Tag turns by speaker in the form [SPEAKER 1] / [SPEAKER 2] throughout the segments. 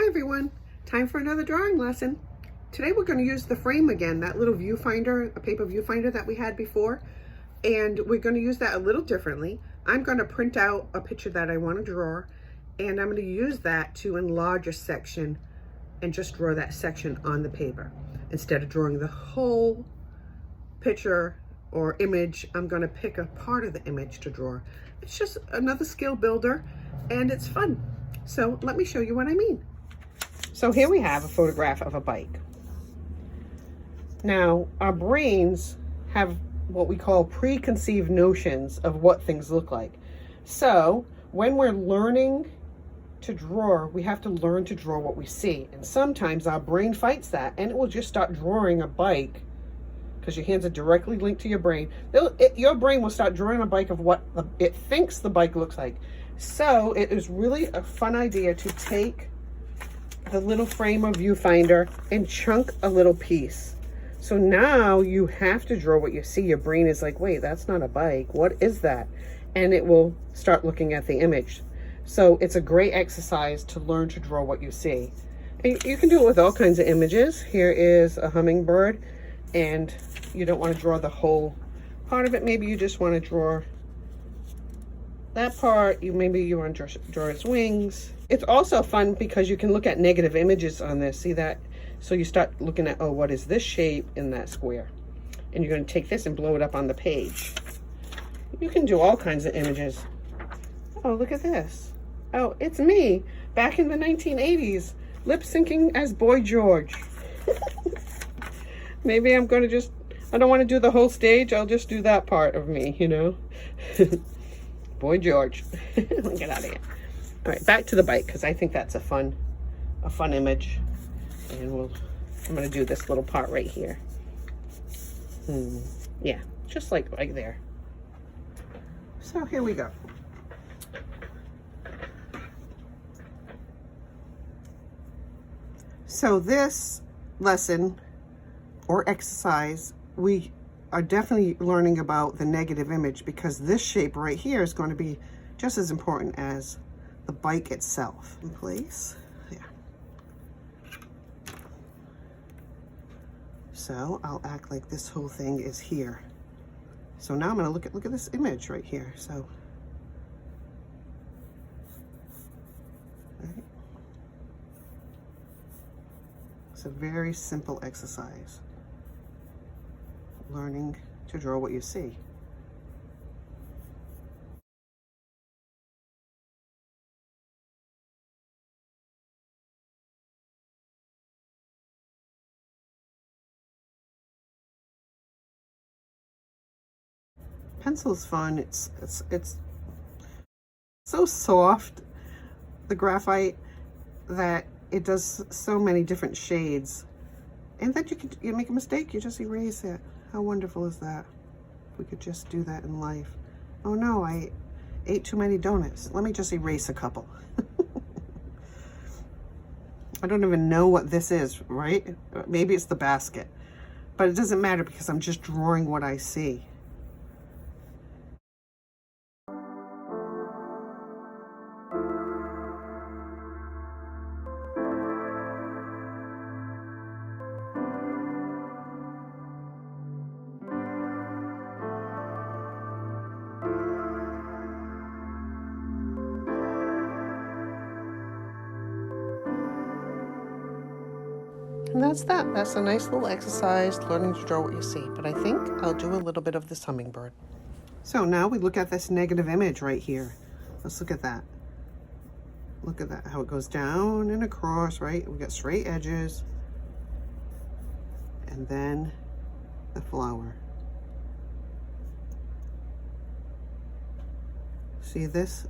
[SPEAKER 1] everyone, time for another drawing lesson. Today we're going to use the frame again, that little viewfinder, a paper viewfinder that we had before, and we're going to use that a little differently. I'm going to print out a picture that I want to draw, and I'm going to use that to enlarge a section and just draw that section on the paper. Instead of drawing the whole picture or image, I'm going to pick a part of the image to draw. It's just another skill builder, and it's fun. So let me show you what I mean. So here we have a photograph of a bike. Now, our brains have what we call preconceived notions of what things look like. So when we're learning to draw, we have to learn to draw what we see. And sometimes our brain fights that, and it will just start drawing a bike because your hands are directly linked to your brain. Your brain will start drawing a bike of what it thinks the bike looks like. So it is really a fun idea to take the little frame of viewfinder and chunk a little piece. So now you have to draw what you see. Your brain is like, wait, that's not a bike. What is that? And it will start looking at the image. So it's a great exercise to learn to draw what you see. And you can do it with all kinds of images. Here is a hummingbird, and you don't want to draw the whole part of it. Maybe you just want to draw that part. Maybe you want to draw its wings. It's also fun because you can look at negative images on this. See that? So you start looking at, oh, what is this shape in that square? And you're going to take this and blow it up on the page. You can do all kinds of images. Oh, look at this. Oh, it's me back in the 1980s, lip syncing as Boy George. Maybe I'm going to just, I don't want to do the whole stage. I'll just do that part of me, you know. Boy George. Get out of here. All right, back to the bike, because I think that's a fun image. And I'm going to do this little part right here. Yeah, just like right there. So here we go. So this lesson or exercise, we are definitely learning about the negative image, because this shape right here is going to be just as important as the bike itself. In place, yeah. So I'll act like this whole thing is here. So now I'm going to look at this image right here. So, right. It's a very simple exercise. Learning to draw what you see. Pencil's fun. It's so soft, the graphite, that it does so many different shades. And then you make a mistake, you just erase it. How wonderful is that? If we could just do that in life. Oh no, I ate too many donuts. Let me just erase a couple. I don't even know what this is, right? Maybe it's the basket. But it doesn't matter because I'm just drawing what I see. And that's that. That's a nice little exercise, learning to draw what you see. But I think I'll do a little bit of this hummingbird. So now we look at this negative image right here. Let's look at that. Look at that, how it goes down and across, right? We got straight edges. And then the flower. See this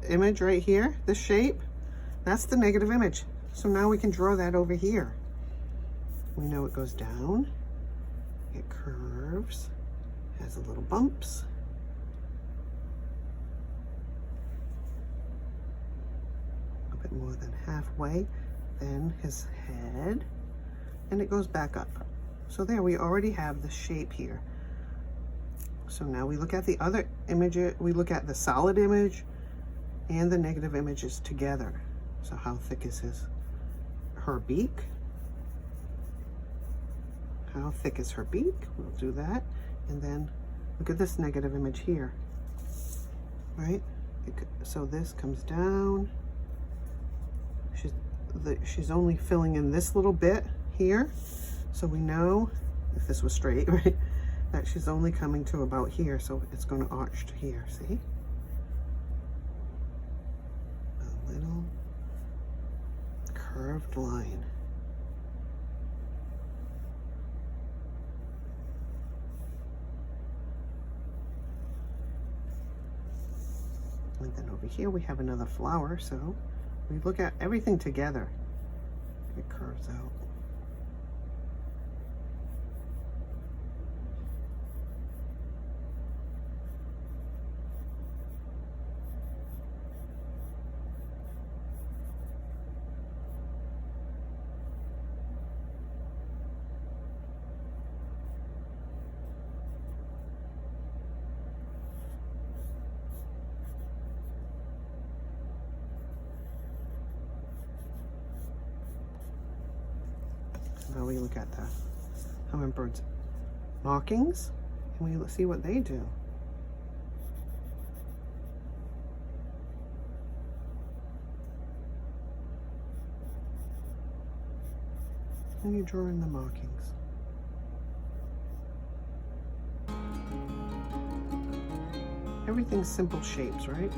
[SPEAKER 1] image right here, this shape? That's the negative image. So now we can draw that over here. We know it goes down, it curves, has a little bumps. A bit more than halfway, then his head, and it goes back up. So there, we already have the shape here. So now we look at the other image, we look at the solid image and the negative images together. So how thick is his her beak. How thick is her beak? We'll do that. And then look at this negative image here, right? So this comes down. She's only filling in this little bit here. So we know, if this was straight, right, that she's only coming to about here. So it's going to arch to here, see? A little curved line. And then over here we have another flower, so we look at everything together. It curves out. Now we look at the hummingbird's markings and we see what they do. And you draw in the markings. Everything's simple shapes, right?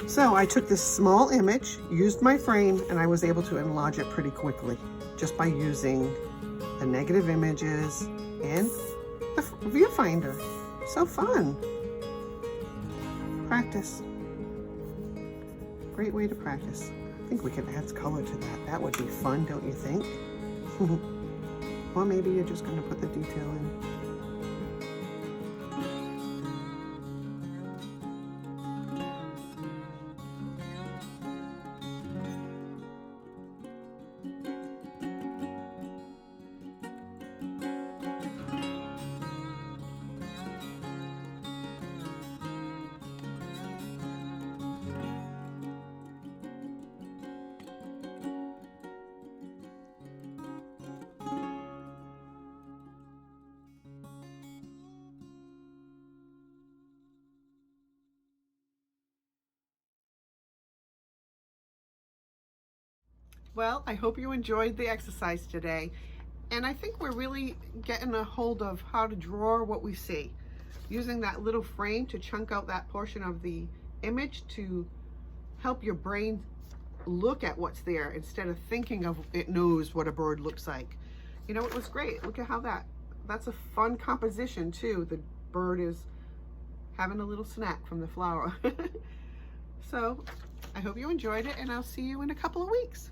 [SPEAKER 1] So I took this small image, used my frame, and I was able to enlarge it pretty quickly just by using the negative images and the viewfinder. So fun. Practice. Great way to practice. I think we can add color to that. That would be fun, don't you think? Or maybe you're just going to put the detail in. Well, I hope you enjoyed the exercise today. And I think we're really getting a hold of how to draw what we see. Using that little frame to chunk out that portion of the image to help your brain look at what's there instead of thinking of it knows what a bird looks like. You know, it was great. Look at how that's a fun composition too. The bird is having a little snack from the flower. So I hope you enjoyed it, and I'll see you in a couple of weeks.